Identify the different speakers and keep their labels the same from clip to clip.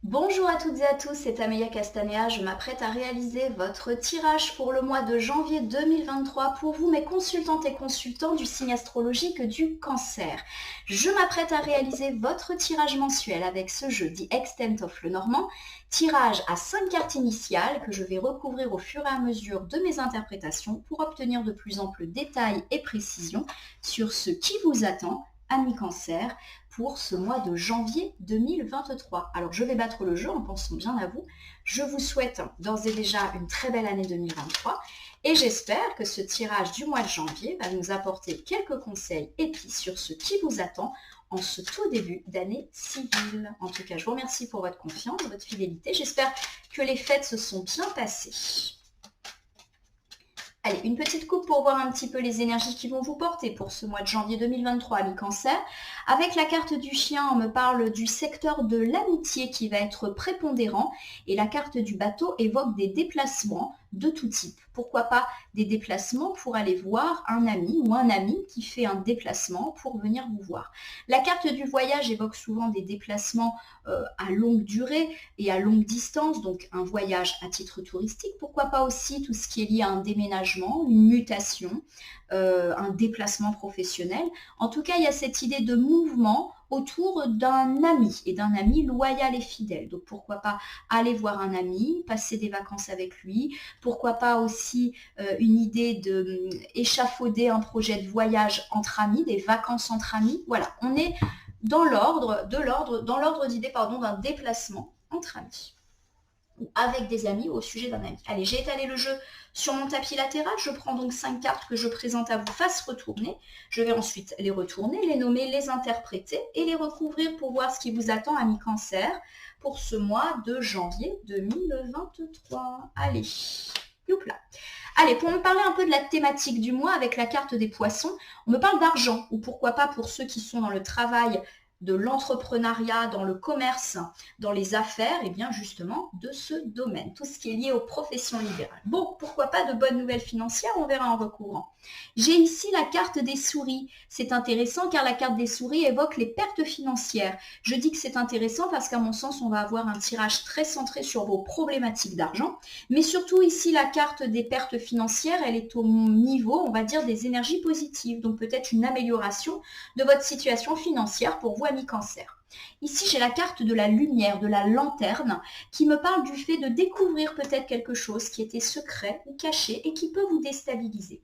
Speaker 1: Bonjour à toutes et à tous, c'est Amelia Castanea. Je m'apprête à réaliser votre tirage pour le mois de janvier 2023 pour vous, mes consultantes et consultants du signe astrologique du Cancer. Je m'apprête à réaliser votre tirage mensuel avec ce jeu dit Extent of Lenormand, tirage à 5 cartes initiales que je vais recouvrir au fur et à mesure de mes interprétations pour obtenir de plus amples détails et précisions sur ce qui vous attend, amis Cancer, pour ce mois de janvier 2023. Alors je vais battre le jeu en pensant bien à vous. Je vous souhaite d'ores et déjà une très belle année 2023 et j'espère que ce tirage du mois de janvier va nous apporter quelques conseils et pistes sur ce qui vous attend en ce tout début d'année civile. En tout cas, je vous remercie pour votre confiance, votre fidélité. J'espère que les fêtes se sont bien passées. Allez, une petite coupe pour voir un petit peu les énergies qui vont vous porter pour ce mois de janvier 2023, amis Cancer. Avec la carte du chien, on me parle du secteur de l'amitié qui va être prépondérant et la carte du bateau évoque des déplacements de tout type. Pourquoi pas des déplacements pour aller voir un ami ou un ami qui fait un déplacement pour venir vous voir. La carte du voyage évoque souvent des déplacements à longue durée et à longue distance, donc un voyage à titre touristique. Pourquoi pas aussi tout ce qui est lié à un déménagement, une mutation, un déplacement professionnel. En tout cas, il y a cette idée de mouvement autour d'un ami et d'un ami loyal et fidèle. Donc pourquoi pas aller voir un ami, passer des vacances avec lui, pourquoi pas aussi une idée de échafauder un projet de voyage entre amis, des vacances entre amis. Voilà, on est dans l'ordre d'idée d'un déplacement entre amis ou avec des amis ou au sujet d'un ami. Allez, j'ai étalé le jeu sur mon tapis latéral. Je prends donc 5 cartes que je présente à vous face retournée. Je vais ensuite les retourner, les nommer, les interpréter et les recouvrir pour voir ce qui vous attend, amis Cancer, pour ce mois de janvier 2023. Allez, youpla. Allez, pour me parler un peu de la thématique du mois avec la carte des poissons, on me parle d'argent, ou pourquoi pas pour ceux qui sont dans le travail, de l'entrepreneuriat, dans le commerce, dans les affaires, et bien justement de ce domaine, tout ce qui est lié aux professions libérales. Bon, pourquoi pas de bonnes nouvelles financières, on verra en recouvrant. J'ai ici la carte des souris. C'est intéressant car la carte des souris évoque les pertes financières. Je dis que c'est intéressant parce qu'à mon sens, on va avoir un tirage très centré sur vos problématiques d'argent, mais surtout ici, la carte des pertes financières, elle est au niveau, on va dire, des énergies positives, donc peut-être une amélioration de votre situation financière pour vous, amis Cancer. Ici, j'ai la carte de la lumière, de la lanterne, qui me parle du fait de découvrir peut-être quelque chose qui était secret ou caché et qui peut vous déstabiliser.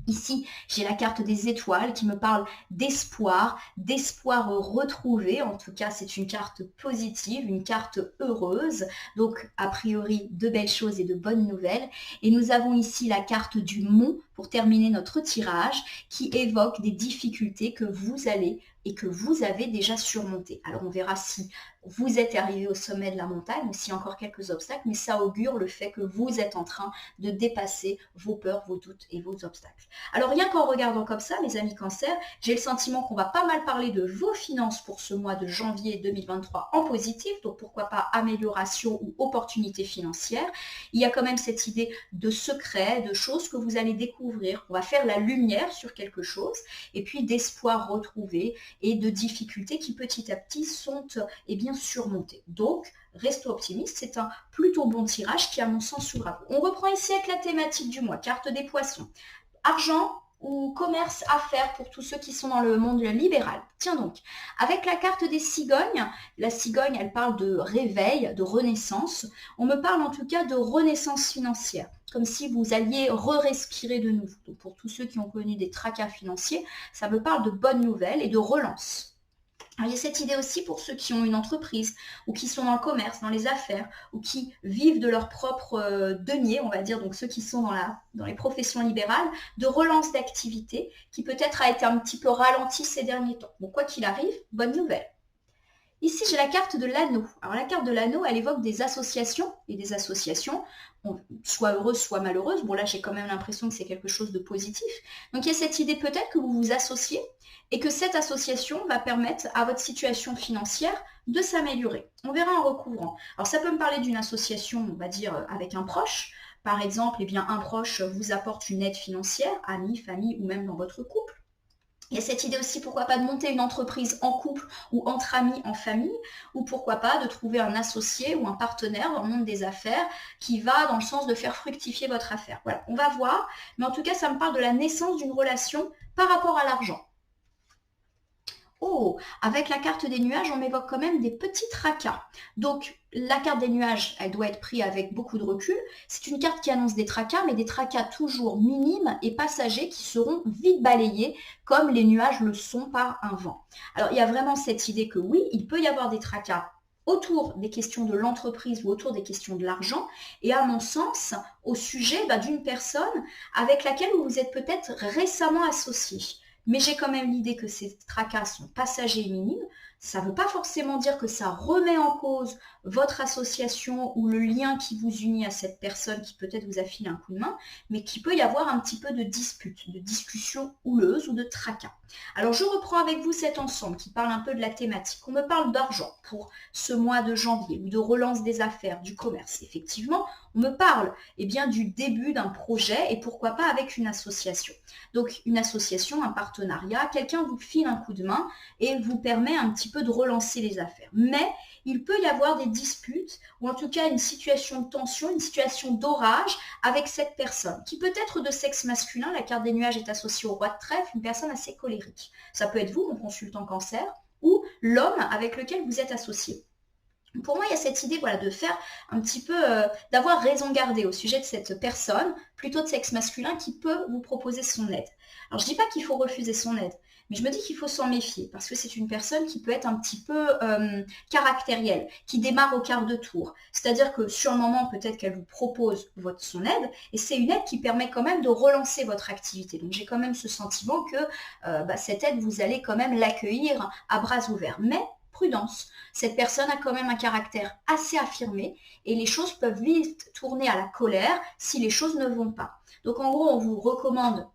Speaker 1: Ici, j'ai la carte des étoiles qui me parle d'espoir retrouvé. En tout cas, c'est une carte positive, une carte heureuse. Donc, a priori, de belles choses et de bonnes nouvelles. Et nous avons ici la carte du mont pour terminer notre tirage qui évoque des difficultés que vous allez et que vous avez déjà surmontées. Alors, on verra si vous êtes arrivé au sommet de la montagne ou s'il y a encore quelques obstacles, mais ça augure le fait que vous êtes en train de dépasser vos peurs, vos doutes et vos obstacles. Alors rien qu'en regardant comme ça, mes amis Cancer, j'ai le sentiment qu'on va pas mal parler de vos finances pour ce mois de janvier 2023 en positif, donc pourquoi pas amélioration ou opportunité financière. Il y a quand même cette idée de secret, de choses que vous allez découvrir. On va faire la lumière sur quelque chose et puis d'espoir retrouvé et de difficultés qui petit à petit sont bien surmontées. Donc, restez optimiste, c'est un plutôt bon tirage qui à mon sens s'ouvre à vous. On reprend ici avec la thématique du mois, carte des poissons. Argent ou commerce, affaires pour tous ceux qui sont dans le monde libéral. Tiens donc, avec la carte des cigognes, la cigogne, elle parle de réveil, de renaissance. On me parle en tout cas de renaissance financière, comme si vous alliez re-respirer de nouveau. Donc pour tous ceux qui ont connu des tracas financiers, ça me parle de bonnes nouvelles et de relance. Alors, il y a cette idée aussi pour ceux qui ont une entreprise ou qui sont dans le commerce, dans les affaires ou qui vivent de leur propre denier, on va dire, donc ceux qui sont dans les professions libérales, de relance d'activité qui peut-être a été un petit peu ralentie ces derniers temps. Bon, quoi qu'il arrive, bonne nouvelle. Ici, j'ai la carte de l'anneau. Alors, la carte de l'anneau, elle évoque des associations, et des associations, soit heureuses, soit malheureuses. Bon, là, j'ai quand même l'impression que c'est quelque chose de positif. Donc, il y a cette idée peut-être que vous vous associez et que cette association va permettre à votre situation financière de s'améliorer. On verra en recouvrant. Alors, ça peut me parler d'une association, on va dire, avec un proche. Par exemple, eh bien, un proche vous apporte une aide financière, ami, famille ou même dans votre couple. Il y a cette idée aussi, pourquoi pas, de monter une entreprise en couple ou entre amis, en famille, ou pourquoi pas de trouver un associé ou un partenaire dans le monde des affaires qui va dans le sens de faire fructifier votre affaire. Voilà, on va voir, mais en tout cas, ça me parle de la naissance d'une relation par rapport à l'argent. Oh, avec la carte des nuages, on m'évoque quand même des petits tracas. Donc, la carte des nuages, elle doit être prise avec beaucoup de recul. C'est une carte qui annonce des tracas, mais des tracas toujours minimes et passagers qui seront vite balayés, comme les nuages le sont par un vent. Alors, il y a vraiment cette idée que oui, il peut y avoir des tracas autour des questions de l'entreprise ou autour des questions de l'argent, et à mon sens, au sujet d'une personne avec laquelle vous vous êtes peut-être récemment associé. Mais j'ai quand même l'idée que ces tracas sont passagers et minimes. Ça ne veut pas forcément dire que ça remet en cause votre association ou le lien qui vous unit à cette personne qui peut-être vous a filé un coup de main, mais qu'il peut y avoir un petit peu de dispute, de discussion houleuse ou de tracas. Alors je reprends avec vous cet ensemble qui parle un peu de la thématique. On me parle d'argent pour ce mois de janvier ou de relance des affaires, du commerce. Effectivement, on me parle du début d'un projet et pourquoi pas avec une association. Donc une association, un partenariat, quelqu'un vous file un coup de main et vous permet un petit peu de relancer les affaires. Mais il peut y avoir des disputes ou en tout cas une situation de tension, une situation d'orage avec cette personne qui peut être de sexe masculin. La carte des nuages est associée au roi de trèfle, une personne assez colérique. Ça peut être vous, mon consultant cancer, ou l'homme avec lequel vous êtes associé. Pour moi, il y a cette idée de faire un petit peu, d'avoir raison gardée au sujet de cette personne, plutôt de sexe masculin, qui peut vous proposer son aide. Alors, je ne dis pas qu'il faut refuser son aide, mais je me dis qu'il faut s'en méfier, parce que c'est une personne qui peut être un petit peu caractérielle, qui démarre au quart de tour. C'est-à-dire que sur le moment, peut-être qu'elle vous propose son aide, et c'est une aide qui permet quand même de relancer votre activité. Donc, j'ai quand même ce sentiment que cette aide, vous allez quand même l'accueillir à bras ouverts. Mais prudence, cette personne a quand même un caractère assez affirmé et les choses peuvent vite tourner à la colère si les choses ne vont pas. Donc en gros, on vous recommande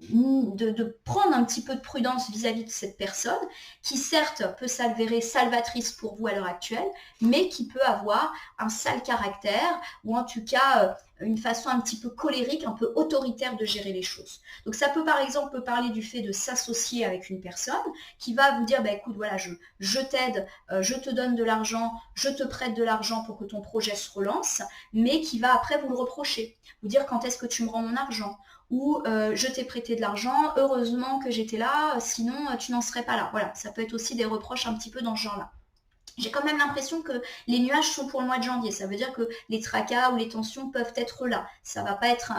Speaker 1: de prendre un petit peu de prudence vis-à-vis de cette personne qui certes peut s'avérer salvatrice pour vous à l'heure actuelle, mais qui peut avoir un sale caractère ou en tout cas une façon un petit peu colérique, un peu autoritaire de gérer les choses. Donc ça peut par exemple parler du fait de s'associer avec une personne qui va vous dire écoute, voilà, je t'aide, je te donne de l'argent, je te prête de l'argent pour que ton projet se relance, mais qui va après vous le reprocher, vous dire quand est-ce que tu me rends mon argent, ou je t'ai prêté de l'argent, heureusement que j'étais là, sinon tu n'en serais pas là. Voilà, ça peut être aussi des reproches un petit peu dans ce genre-là. J'ai quand même l'impression que les nuages sont pour le mois de janvier. Ça veut dire que les tracas ou les tensions peuvent être là. Ça va pas être,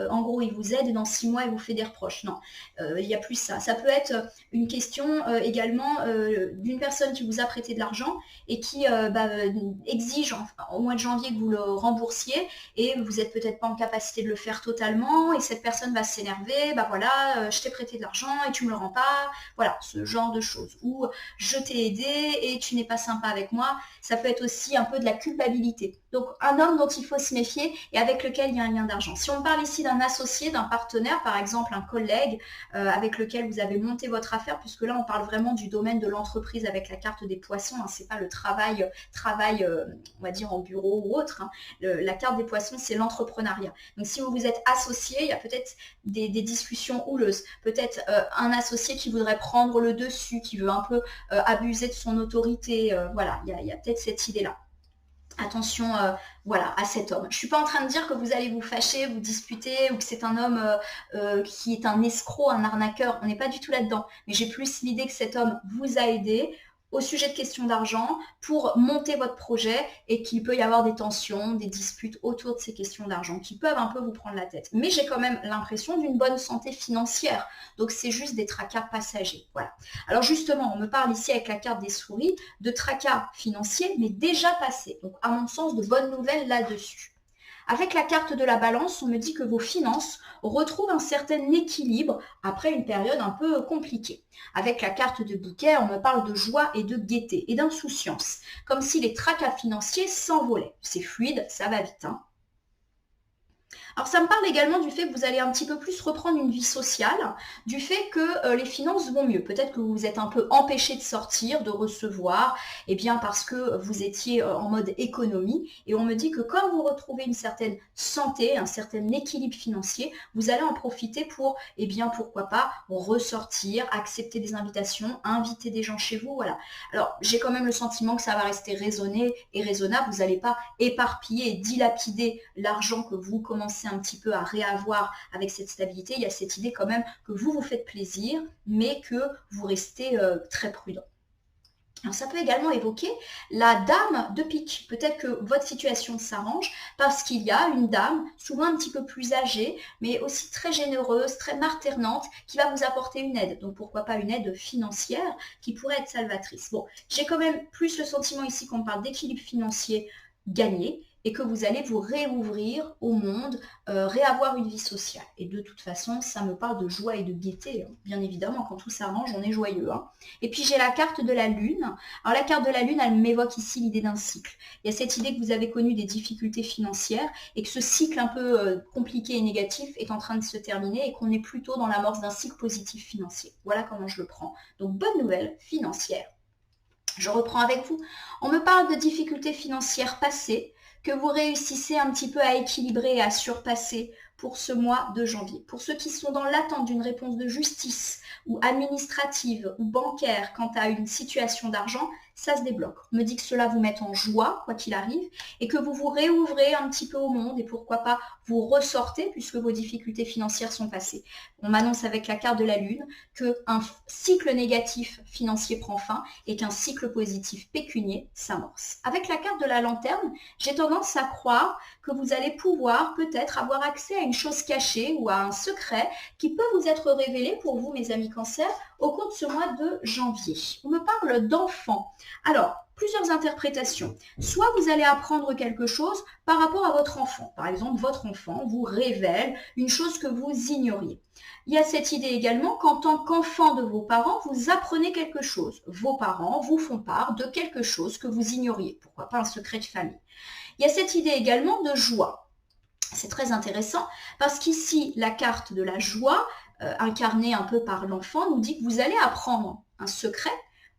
Speaker 1: en gros, il vous aide et dans 6 mois, il vous fait des reproches. Non, il y a plus ça. Ça peut être une question également d'une personne qui vous a prêté de l'argent et qui exige au mois de janvier que vous le remboursiez et vous n'êtes peut-être pas en capacité de le faire totalement et cette personne va s'énerver. Je t'ai prêté de l'argent et tu me le rends pas. Voilà, ce genre de choses. Ou je t'ai aidé et tu n'es pas sympa avec moi, ça peut être aussi un peu de la culpabilité. Donc un homme dont il faut se méfier et avec lequel il y a un lien d'argent. Si on parle ici d'un associé, d'un partenaire, par exemple un collègue avec lequel vous avez monté votre affaire, puisque là on parle vraiment du domaine de l'entreprise avec la carte des poissons, c'est pas le travail on va dire en bureau ou autre. La carte des poissons, c'est l'entrepreneuriat. Donc si vous vous êtes associé, il y a peut-être des discussions houleuses, peut-être un associé qui voudrait prendre le dessus, qui veut un peu abuser de son autorité, voilà, il y a peut-être cette idée-là. Attention à cet homme. Je ne suis pas en train de dire que vous allez vous fâcher, vous disputer ou que c'est un homme qui est un escroc, un arnaqueur. On n'est pas du tout là-dedans. Mais j'ai plus l'idée que cet homme vous a aidé au sujet de questions d'argent pour monter votre projet et qu'il peut y avoir des tensions, des disputes autour de ces questions d'argent qui peuvent un peu vous prendre la tête. Mais j'ai quand même l'impression d'une bonne santé financière. Donc c'est juste des tracas passagers. Voilà. Alors justement, on me parle ici avec la carte des souris de tracas financiers, mais déjà passés. Donc à mon sens, de bonnes nouvelles là-dessus. Avec la carte de la balance, on me dit que vos finances retrouvent un certain équilibre après une période un peu compliquée. Avec la carte de bouquet, on me parle de joie et de gaieté et d'insouciance, comme si les tracas financiers s'envolaient. C'est fluide, ça va vite. Alors ça me parle également du fait que vous allez un petit peu plus reprendre une vie sociale, du fait que les finances vont mieux. Peut-être que vous êtes un peu empêché de sortir, de recevoir, eh bien parce que vous étiez en mode économie. Et on me dit que comme vous retrouvez une certaine santé, un certain équilibre financier, vous allez en profiter pour, eh bien pourquoi pas, ressortir, accepter des invitations, inviter des gens chez vous, voilà. Alors j'ai quand même le sentiment que ça va rester raisonné et raisonnable. Vous n'allez pas éparpiller et dilapider l'argent que vous commencez un petit peu à réavoir avec cette stabilité. Il y a cette idée quand même que vous vous faites plaisir, mais que vous restez très prudent. Alors ça peut également évoquer la dame de pique. Peut-être que votre situation s'arrange parce qu'il y a une dame, souvent un petit peu plus âgée, mais aussi très généreuse, très maternante, qui va vous apporter une aide. Donc pourquoi pas une aide financière qui pourrait être salvatrice. Bon, j'ai quand même plus le sentiment ici qu'on parle d'équilibre financier gagné et que vous allez vous réouvrir au monde, réavoir une vie sociale. Et de toute façon, ça me parle de joie et de gaieté. Hein. Bien évidemment, quand tout s'arrange, on est joyeux. Hein. Et puis j'ai la carte de la Lune. Alors la carte de la Lune, elle m'évoque ici l'idée d'un cycle. Il y a cette idée que vous avez connu des difficultés financières et que ce cycle un peu compliqué et négatif est en train de se terminer et qu'on est plutôt dans l'amorce d'un cycle positif financier. Voilà comment je le prends. Donc bonne nouvelle financière. Je reprends avec vous. On me parle de difficultés financières passées, que vous réussissez un petit peu à équilibrer et à surpasser pour ce mois de janvier. Pour ceux qui sont dans l'attente d'une réponse de justice ou administrative ou bancaire quant à une situation d'argent, ça se débloque. On me dit que cela vous met en joie, quoi qu'il arrive, et que vous vous réouvrez un petit peu au monde et pourquoi pas vous ressortez puisque vos difficultés financières sont passées. On m'annonce avec la carte de la Lune qu'un cycle négatif financier prend fin et qu'un cycle positif pécunier s'amorce. Avec la carte de la lanterne, j'ai tendance à croire que vous allez pouvoir peut-être avoir accès à une chose cachée ou à un secret qui peut vous être révélé pour vous, mes amis Cancer, au cours de ce mois de janvier. On me parle d'enfants. Alors, plusieurs interprétations. Soit vous allez apprendre quelque chose par rapport à votre enfant. Par exemple, votre enfant vous révèle une chose que vous ignoriez. Il y a cette idée également qu'en tant qu'enfant de vos parents, vous apprenez quelque chose. Vos parents vous font part de quelque chose que vous ignoriez. Pourquoi pas un secret de famille. Il y a cette idée également de joie. C'est très intéressant parce qu'ici, la carte de la joie, incarnée un peu par l'enfant, nous dit que vous allez apprendre un secret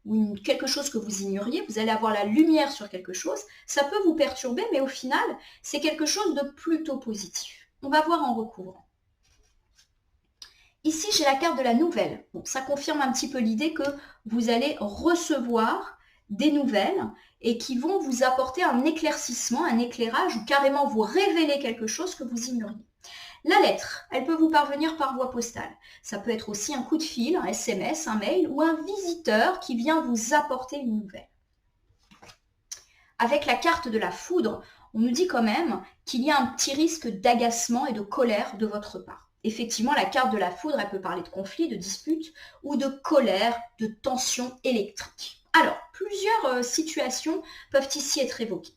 Speaker 1: ou quelque chose que vous ignoriez, vous allez avoir la lumière sur quelque chose, ça peut vous perturber, mais au final, c'est quelque chose de plutôt positif. On va voir en recouvrant. Ici, j'ai la carte de la nouvelle. Bon, ça confirme un petit peu l'idée que vous allez recevoir des nouvelles et qui vont vous apporter un éclaircissement, un éclairage ou carrément vous révéler quelque chose que vous ignoriez. La lettre, elle peut vous parvenir par voie postale. Ça peut être aussi un coup de fil, un SMS, un mail ou un visiteur qui vient vous apporter une nouvelle. Avec la carte de la foudre, on nous dit quand même qu'il y a un petit risque d'agacement et de colère de votre part. Effectivement, la carte de la foudre, elle peut parler de conflit, de dispute ou de colère, de tension électrique. Alors, plusieurs situations peuvent ici être évoquées.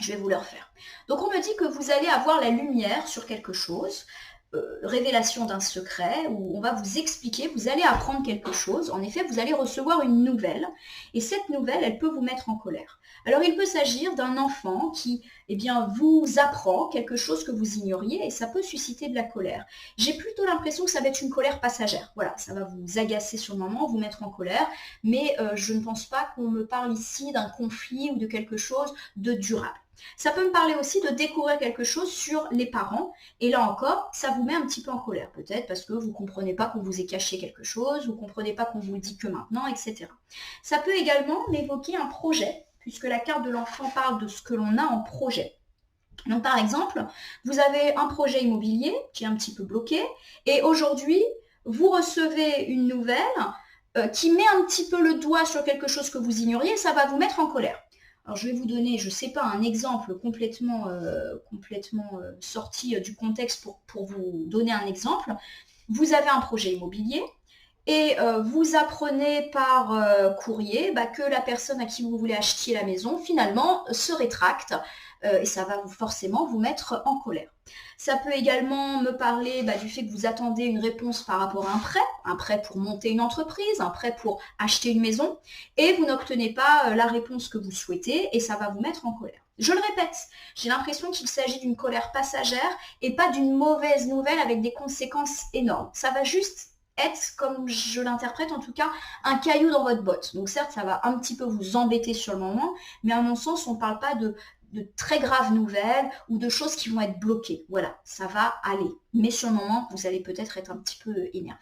Speaker 1: Je vais vous le refaire. Donc on me dit que vous allez avoir la lumière sur quelque chose, révélation d'un secret, où on va vous expliquer, vous allez apprendre quelque chose. En effet, vous allez recevoir une nouvelle, et cette nouvelle, elle peut vous mettre en colère. Alors il peut s'agir d'un enfant qui, eh bien, vous apprend quelque chose que vous ignoriez, et ça peut susciter de la colère. J'ai plutôt l'impression que ça va être une colère passagère. Voilà, ça va vous agacer sur le moment, vous mettre en colère, mais je ne pense pas qu'on me parle ici d'un conflit ou de quelque chose de durable. Ça peut me parler aussi de découvrir quelque chose sur les parents. Et là encore, ça vous met un petit peu en colère. Peut-être parce que vous ne comprenez pas qu'on vous ait caché quelque chose, vous ne comprenez pas qu'on vous le dit que maintenant, etc. Ça peut également m'évoquer un projet, puisque la carte de l'enfant parle de ce que l'on a en projet. Donc par exemple, vous avez un projet immobilier qui est un petit peu bloqué. Et aujourd'hui, vous recevez une nouvelle qui met un petit peu le doigt sur quelque chose que vous ignoriez et ça va vous mettre en colère. Alors je vais vous donner, je ne sais pas, un exemple complètement sorti du contexte pour vous donner un exemple. Vous avez un projet immobilier et vous apprenez par courrier que la personne à qui vous voulez acheter la maison, finalement, se rétracte et ça va forcément vous mettre en colère. Ça peut également me parler du fait que vous attendez une réponse par rapport à un prêt pour monter une entreprise, un prêt pour acheter une maison, et vous n'obtenez pas la réponse que vous souhaitez, et ça va vous mettre en colère. Je le répète, j'ai l'impression qu'il s'agit d'une colère passagère et pas d'une mauvaise nouvelle avec des conséquences énormes. Ça va juste être, comme je l'interprète en tout cas, un caillou dans votre botte. Donc certes, ça va un petit peu vous embêter sur le moment, mais à mon sens, on ne parle pas de très graves nouvelles ou de choses qui vont être bloquées. Voilà, ça va aller. Mais sur le moment, vous allez peut-être être un petit peu énervé.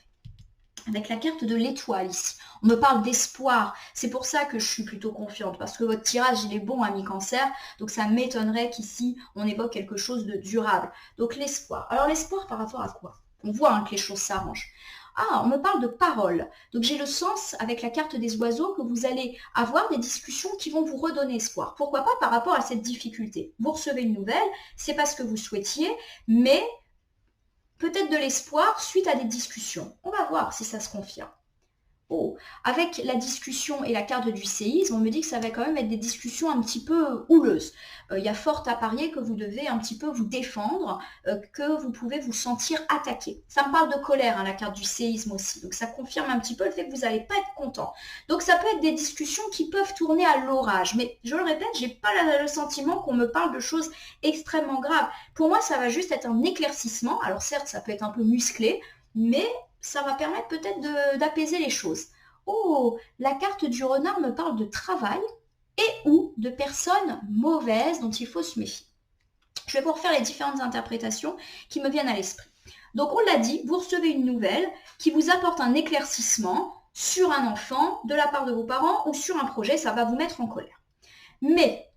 Speaker 1: Avec la carte de l'étoile ici, on me parle d'espoir. C'est pour ça que je suis plutôt confiante, parce que votre tirage, il est bon, ami Cancer, donc ça m'étonnerait qu'ici, on évoque quelque chose de durable. Donc l'espoir. Alors l'espoir par rapport à quoi? On voit que les choses s'arrangent. Ah, on me parle de parole. Donc j'ai le sens, avec la carte des oiseaux, que vous allez avoir des discussions qui vont vous redonner espoir. Pourquoi pas par rapport à cette difficulté? Vous recevez une nouvelle, c'est pas ce que vous souhaitiez, mais peut-être de l'espoir suite à des discussions. On va voir si ça se confirme. Oh, avec la discussion et la carte du séisme, on me dit que ça va quand même être des discussions un petit peu houleuses. Il y a fort à parier que vous devez un petit peu vous défendre, que vous pouvez vous sentir attaqué. Ça me parle de colère, la carte du séisme aussi. Donc ça confirme un petit peu le fait que vous n'allez pas être content. Donc ça peut être des discussions qui peuvent tourner à l'orage. Mais je le répète, je n'ai pas le sentiment qu'on me parle de choses extrêmement graves. Pour moi, ça va juste être un éclaircissement. Alors certes, ça peut être un peu musclé, mais ça va permettre peut-être d'apaiser les choses. Oh, la carte du renard me parle de travail et ou de personnes mauvaises dont il faut se méfier. Je vais vous refaire les différentes interprétations qui me viennent à l'esprit. Donc on l'a dit, vous recevez une nouvelle qui vous apporte un éclaircissement sur un enfant de la part de vos parents ou sur un projet, ça va vous mettre en colère. Mais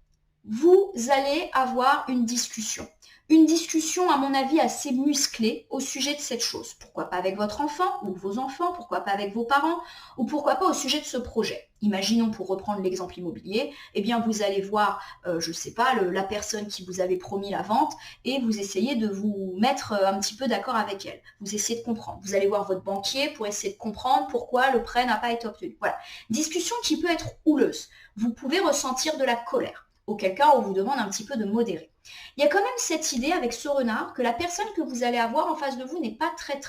Speaker 1: vous allez avoir une discussion. Une discussion, à mon avis, assez musclée au sujet de cette chose. Pourquoi pas avec votre enfant ou vos enfants, pourquoi pas avec vos parents, ou pourquoi pas au sujet de ce projet. Imaginons, pour reprendre l'exemple immobilier, eh bien vous allez voir, je ne sais pas, la personne qui vous avait promis la vente et vous essayez de vous mettre un petit peu d'accord avec elle. Vous essayez de comprendre. Vous allez voir votre banquier pour essayer de comprendre pourquoi le prêt n'a pas été obtenu. Voilà. Discussion qui peut être houleuse. Vous pouvez ressentir de la colère. Auquel cas, on vous demande un petit peu de modérer. Il y a quand même cette idée avec ce renard que la personne que vous allez avoir en face de vous n'est pas très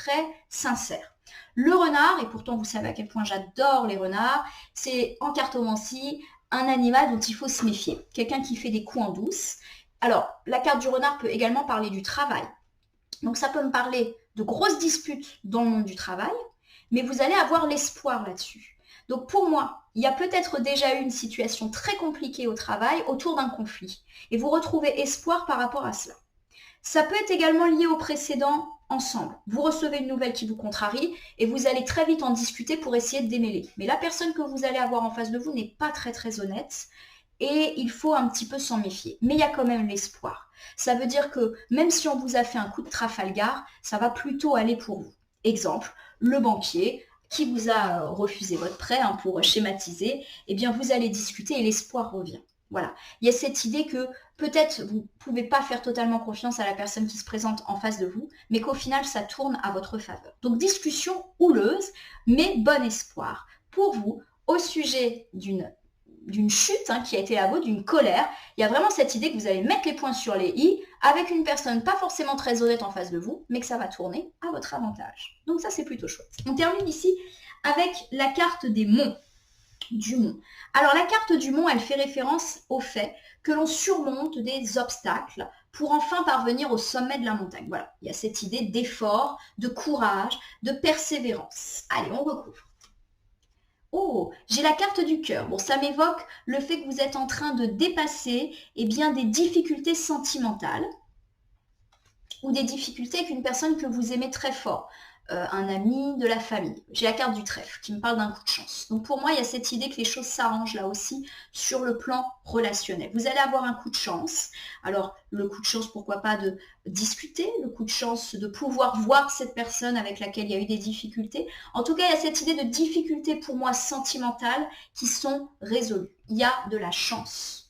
Speaker 1: sincère. Le renard, et pourtant vous savez à quel point j'adore les renards, c'est en cartomancie un animal dont il faut se méfier. Quelqu'un qui fait des coups en douce. Alors, la carte du renard peut également parler du travail. Donc ça peut me parler de grosses disputes dans le monde du travail, mais vous allez avoir l'espoir là-dessus. Donc pour moi, il y a peut-être déjà eu une situation très compliquée au travail autour d'un conflit. Et vous retrouvez espoir par rapport à cela. Ça peut être également lié au précédent ensemble. Vous recevez une nouvelle qui vous contrarie et vous allez très vite en discuter pour essayer de démêler. Mais la personne que vous allez avoir en face de vous n'est pas très honnête et il faut un petit peu s'en méfier. Mais il y a quand même l'espoir. Ça veut dire que même si on vous a fait un coup de Trafalgar, ça va plutôt aller pour vous. Exemple, le banquier qui vous a refusé votre prêt, pour schématiser, eh bien vous allez discuter et l'espoir revient. Voilà. Il y a cette idée que peut-être vous ne pouvez pas faire totalement confiance à la personne qui se présente en face de vous, mais qu'au final ça tourne à votre faveur. Donc discussion houleuse, mais bon espoir pour vous au sujet d'une chute qui a été la vôtre, d'une colère. Il y a vraiment cette idée que vous allez mettre les points sur les i avec une personne pas forcément très honnête en face de vous, mais que ça va tourner à votre avantage. Donc ça, c'est plutôt chouette. On termine ici avec la carte des monts, du mont. Alors la carte du mont, elle fait référence au fait que l'on surmonte des obstacles pour enfin parvenir au sommet de la montagne. Voilà, il y a cette idée d'effort, de courage, de persévérance. Allez, on recouvre. Oh, j'ai la carte du cœur. Bon, ça m'évoque le fait que vous êtes en train de dépasser des difficultés sentimentales ou des difficultés avec une personne que vous aimez très fort, un ami, de la famille. J'ai la carte du trèfle qui me parle d'un coup de chance. Donc pour moi, il y a cette idée que les choses s'arrangent là aussi sur le plan relationnel. Vous allez avoir un coup de chance. Alors le coup de chance, pourquoi pas de discuter, le coup de chance de pouvoir voir cette personne avec laquelle il y a eu des difficultés. En tout cas, il y a cette idée de difficultés pour moi sentimentales qui sont résolues. Il y a de la chance.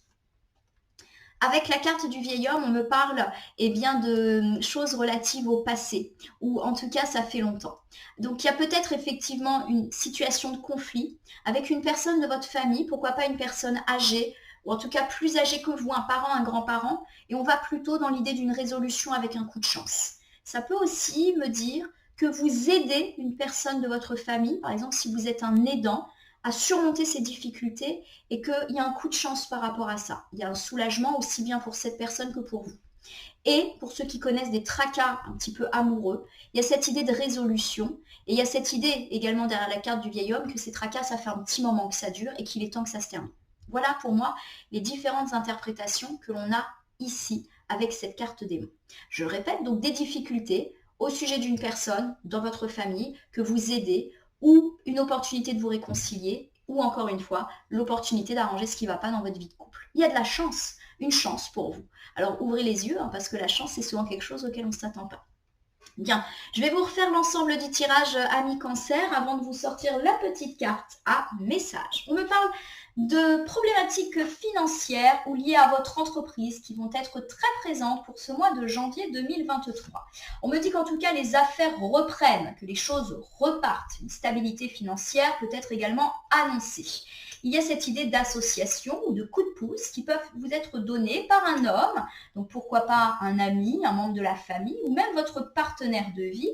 Speaker 1: Avec la carte du vieil homme, on me parle de choses relatives au passé, ou en tout cas ça fait longtemps. Donc il y a peut-être effectivement une situation de conflit avec une personne de votre famille, pourquoi pas une personne âgée, ou en tout cas plus âgée que vous, un parent, un grand-parent, et on va plutôt dans l'idée d'une résolution avec un coup de chance. Ça peut aussi me dire que vous aidez une personne de votre famille, par exemple si vous êtes un aidant, à surmonter ces difficultés et qu'il y a un coup de chance par rapport à ça. Il y a un soulagement aussi bien pour cette personne que pour vous. Et pour ceux qui connaissent des tracas un petit peu amoureux, il y a cette idée de résolution. Et il y a cette idée également derrière la carte du vieil homme que ces tracas, ça fait un petit moment que ça dure et qu'il est temps que ça se termine. Voilà pour moi les différentes interprétations que l'on a ici avec cette carte démon. Je le répète, donc des difficultés au sujet d'une personne dans votre famille que vous aidez ou une opportunité de vous réconcilier ou encore une fois, l'opportunité d'arranger ce qui ne va pas dans votre vie de couple. Il y a de la chance, une chance pour vous. Alors ouvrez les yeux parce que la chance c'est souvent quelque chose auquel on ne s'attend pas. Bien, je vais vous refaire l'ensemble du tirage Amis Cancer avant de vous sortir la petite carte à message. On me parle de problématiques financières ou liées à votre entreprise qui vont être très présentes pour ce mois de janvier 2023. On me dit qu'en tout cas les affaires reprennent, que les choses repartent. Une stabilité financière peut être également annoncée. Il y a cette idée d'association ou de coup de pouce qui peuvent vous être donnés par un homme, donc pourquoi pas un ami, un membre de la famille ou même votre partenaire de vie.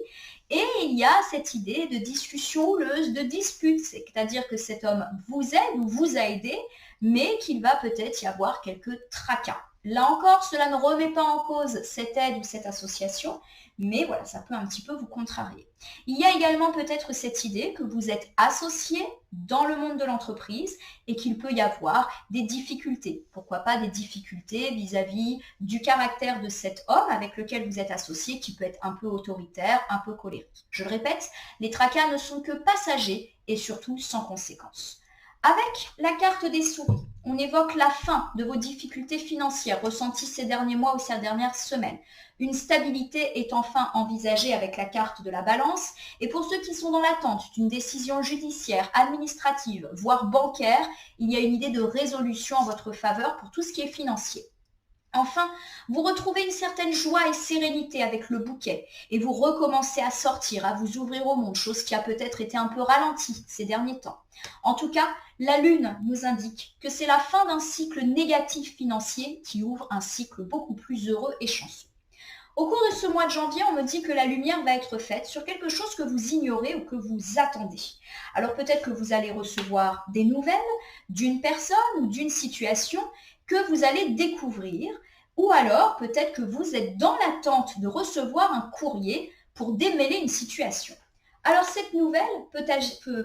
Speaker 1: Et il y a cette idée de discussion houleuse, de dispute, c'est-à-dire que cet homme vous aide ou vous a aidé, mais qu'il va peut-être y avoir quelques tracas. Là encore, cela ne remet pas en cause cette aide ou cette association, mais voilà, ça peut un petit peu vous contrarier. Il y a également peut-être cette idée que vous êtes associé dans le monde de l'entreprise et qu'il peut y avoir des difficultés. Pourquoi pas des difficultés vis-à-vis du caractère de cet homme avec lequel vous êtes associé qui peut être un peu autoritaire, un peu colérique. Je le répète, les tracas ne sont que passagers et surtout sans conséquences. Avec la carte des souris, on évoque la fin de vos difficultés financières ressenties ces derniers mois ou ces dernières semaines. Une stabilité est enfin envisagée avec la carte de la balance. Et pour ceux qui sont dans l'attente d'une décision judiciaire, administrative, voire bancaire, il y a une idée de résolution en votre faveur pour tout ce qui est financier. Enfin, vous retrouvez une certaine joie et sérénité avec le bouquet et vous recommencez à sortir, à vous ouvrir au monde, chose qui a peut-être été un peu ralentie ces derniers temps. En tout cas, la Lune nous indique que c'est la fin d'un cycle négatif financier qui ouvre un cycle beaucoup plus heureux et chanceux. Au cours de ce mois de janvier, on me dit que la lumière va être faite sur quelque chose que vous ignorez ou que vous attendez. Alors peut-être que vous allez recevoir des nouvelles d'une personne ou d'une situation que vous allez découvrir, ou alors peut-être que vous êtes dans l'attente de recevoir un courrier pour démêler une situation. Alors cette nouvelle peut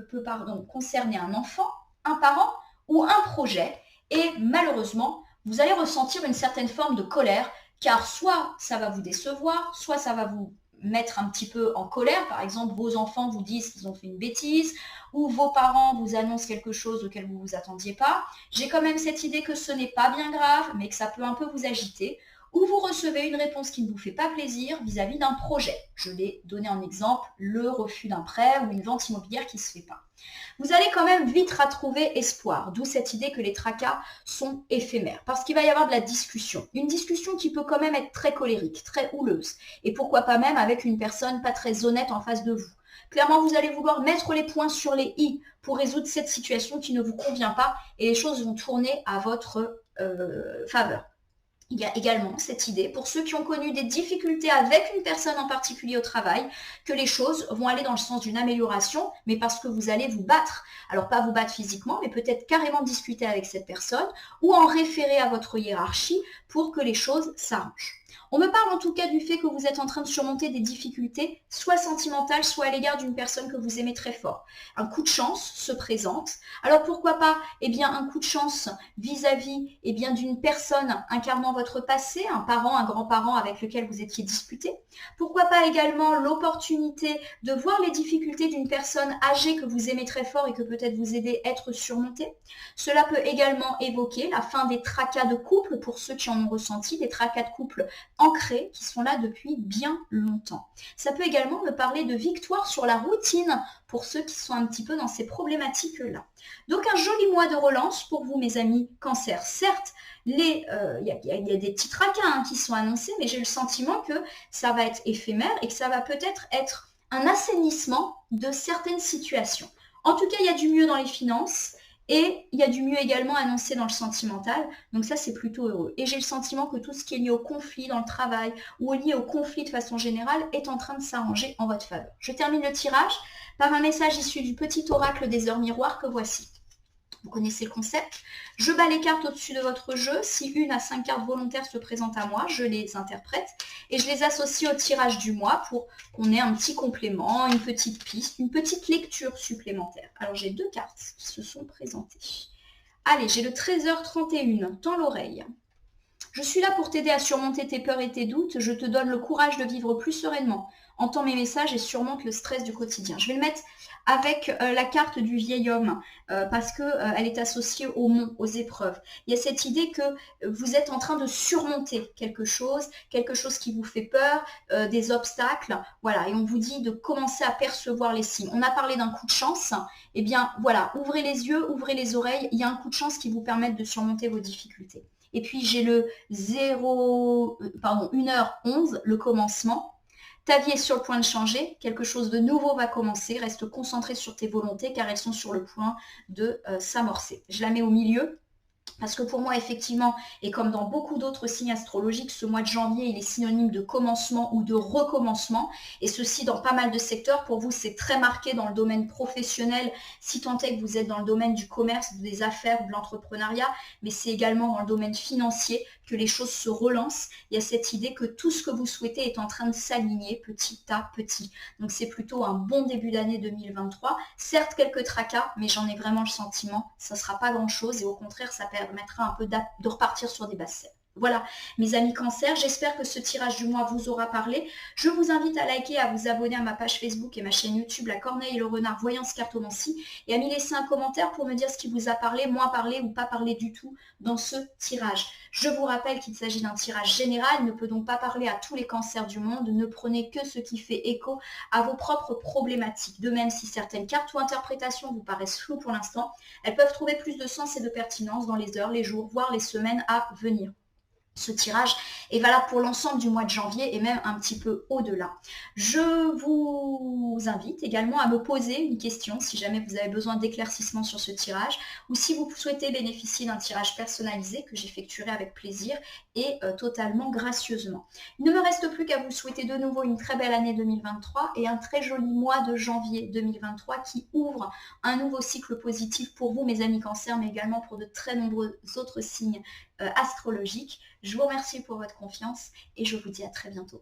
Speaker 1: concerner un enfant, un parent ou un projet, et malheureusement, vous allez ressentir une certaine forme de colère, car soit ça va vous décevoir, soit ça va vous mettre un petit peu en colère. Par exemple, vos enfants vous disent qu'ils ont fait une bêtise ou vos parents vous annoncent quelque chose auquel vous ne vous attendiez pas. J'ai quand même cette idée que ce n'est pas bien grave, mais que ça peut un peu vous agiter. Ou vous recevez une réponse qui ne vous fait pas plaisir vis-à-vis d'un projet. Je l'ai donné en exemple, le refus d'un prêt ou une vente immobilière qui ne se fait pas. Vous allez quand même vite retrouver espoir, d'où cette idée que les tracas sont éphémères, parce qu'il va y avoir de la discussion. Une discussion qui peut quand même être très colérique, très houleuse, et pourquoi pas même avec une personne pas très honnête en face de vous. Clairement, vous allez vouloir mettre les points sur les i pour résoudre cette situation qui ne vous convient pas, et les choses vont tourner à votre faveur. Il y a également cette idée, pour ceux qui ont connu des difficultés avec une personne en particulier au travail, que les choses vont aller dans le sens d'une amélioration, mais parce que vous allez vous battre. Alors pas vous battre physiquement, mais peut-être carrément discuter avec cette personne ou en référer à votre hiérarchie pour que les choses s'arrangent. On me parle en tout cas du fait que vous êtes en train de surmonter des difficultés, soit sentimentales, soit à l'égard d'une personne que vous aimez très fort. Un coup de chance se présente. Alors pourquoi pas un coup de chance vis-à-vis d'une personne incarnant votre passé, un parent, un grand-parent avec lequel vous étiez disputé. Pourquoi pas également l'opportunité de voir les difficultés d'une personne âgée que vous aimez très fort et que peut-être vous aider à être surmontée. Cela peut également évoquer la fin des tracas de couple pour ceux qui en ont ressenti, des tracas de couple ancrés qui sont là depuis bien longtemps. Ça peut également me parler de victoire sur la routine pour ceux qui sont un petit peu dans ces problématiques-là. Donc un joli mois de relance pour vous mes amis Cancer. Certes, il y a des petits tracas qui sont annoncés, mais j'ai le sentiment que ça va être éphémère et que ça va peut-être être un assainissement de certaines situations. En tout cas, il y a du mieux dans les finances. Et il y a du mieux également annoncé dans le sentimental, donc ça c'est plutôt heureux. Et j'ai le sentiment que tout ce qui est lié au conflit dans le travail ou lié au conflit de façon générale est en train de s'arranger en votre faveur. Je termine le tirage par un message issu du petit oracle des heures miroirs que voici. Vous connaissez le concept. Je bats les cartes au-dessus de votre jeu. Si 1 à 5 cartes volontaires se présentent à moi, je les interprète et je les associe au tirage du mois pour qu'on ait un petit complément, une petite piste, une petite lecture supplémentaire. Alors j'ai 2 cartes qui se sont présentées. Allez, j'ai le 13h31, tends l'oreille. Je suis là pour t'aider à surmonter tes peurs et tes doutes. Je te donne le courage de vivre plus sereinement. Entends mes messages et surmonte le stress du quotidien. Je vais le mettre avec la carte du vieil homme parce qu'elle est associée au mont, aux épreuves. Il y a cette idée que vous êtes en train de surmonter quelque chose qui vous fait peur, des obstacles. Voilà, et on vous dit de commencer à percevoir les signes. On a parlé d'un coup de chance. Eh bien, voilà, ouvrez les yeux, ouvrez les oreilles. Il y a un coup de chance qui vous permet de surmonter vos difficultés. Et puis j'ai le 1h11, le commencement. Ta vie est sur le point de changer, quelque chose de nouveau va commencer, reste concentré sur tes volontés car elles sont sur le point de s'amorcer. Je la mets au milieu. Parce que pour moi, effectivement, et comme dans beaucoup d'autres signes astrologiques, ce mois de janvier, il est synonyme de commencement ou de recommencement. Et ceci dans pas mal de secteurs. Pour vous, c'est très marqué dans le domaine professionnel, si tant est que vous êtes dans le domaine du commerce, des affaires, de l'entrepreneuriat. Mais c'est également dans le domaine financier que les choses se relancent. Il y a cette idée que tout ce que vous souhaitez est en train de s'aligner petit à petit. Donc c'est plutôt un bon début d'année 2023. Certes, quelques tracas, mais j'en ai vraiment le sentiment. Ça ne sera pas grand-chose et au contraire, ça permettra un peu de repartir sur des bases saines. Voilà, mes amis Cancer, j'espère que ce tirage du mois vous aura parlé. Je vous invite à liker, à vous abonner à ma page Facebook et ma chaîne YouTube, La Corneille et le Renard Voyance Cartomancie, et à m'y laisser un commentaire pour me dire ce qui vous a parlé, moins parlé ou pas parlé du tout dans ce tirage. Je vous rappelle qu'il s'agit d'un tirage général, il ne peut donc pas parler à tous les cancers du monde, ne prenez que ce qui fait écho à vos propres problématiques. De même, si certaines cartes ou interprétations vous paraissent floues pour l'instant, elles peuvent trouver plus de sens et de pertinence dans les heures, les jours, voire les semaines à venir. Ce tirage est valable pour l'ensemble du mois de janvier et même un petit peu au-delà. Je vous invite également à me poser une question si jamais vous avez besoin d'éclaircissement sur ce tirage ou si vous souhaitez bénéficier d'un tirage personnalisé que j'effectuerai avec plaisir et totalement gracieusement. Il ne me reste plus qu'à vous souhaiter de nouveau une très belle année 2023 et un très joli mois de janvier 2023 qui ouvre un nouveau cycle positif pour vous, mes amis Cancer, mais également pour de très nombreux autres signes astrologiques. Je vous remercie pour votre confiance et je vous dis à très bientôt.